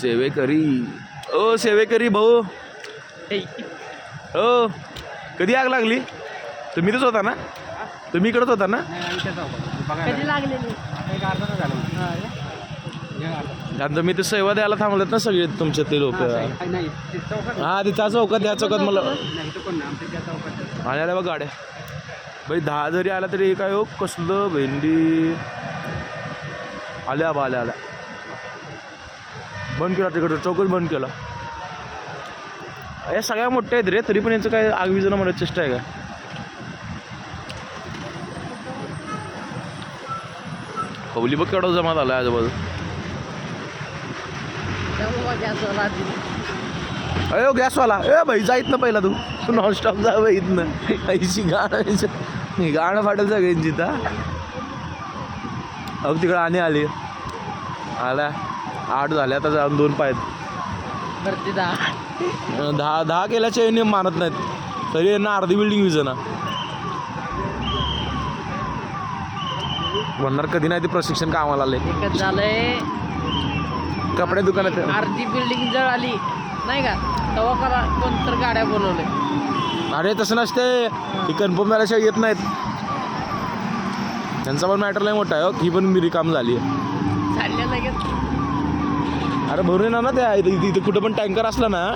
सेवेकरी ओ सेवेकरी भाऊ हो कधी आग लागली तुम्ही इथंच होता ना तुम्ही इकडंच होता ना कधी लागलेली कारण मी ते सेवा द्यायला थांबलेत ना सगळे तुमच्या ते लोक हा तिथं चौकात ह्या चौकात मला आल्या बघ गाड्या भाई 10 जरी आला तरी काय हो कसलं भेंडी आल्या बा आल्या बंद केला तिकडं चौकच बंद केला या सगळ्या मोठ्या आहेत रे तरी पण यांचं काय आग विजणं म्हणत चेष्टा आहे का कवली बघ केवढा जमा झाला आजूबाजू अयो गॅसवाला ए भाई जा इथनं पहिला तू नॉनस्टॉप जा भाई इथनं ऐशी गाणं फाटेल सगळ्यांची तर अहो तिकडं आणि आली आला 8 झाले आता जाऊन 2 पाय 10 केल्याच्या याने मानत नाहीत तरी यांना अर्धी बिल्डिंग विजना म्हणणार कधी नाही ते प्रशिक्षण कामाला आले एकच झालंय कपडे दुकानात अर्धी बिल्डिंग जळ आली नाही का तेव्हा करा कोणतर गाड्या बोलवले अरे तसं नसते ही कन्फर्म झाल्याशिवाय येत नाहीत त्यांचा पण मॅटर नाही मोठा आहे हो ही पण रिकाम झाली चालल्या लगेच अरे भरून येणार ना त्या इथं कुठं पण टँकर असला ना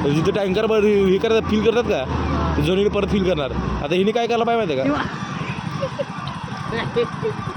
जिथं टँकर हे करतात फील करतात का जणीने परत फील करणार आता हिने काय करायला पाहिजे माहिती आहे का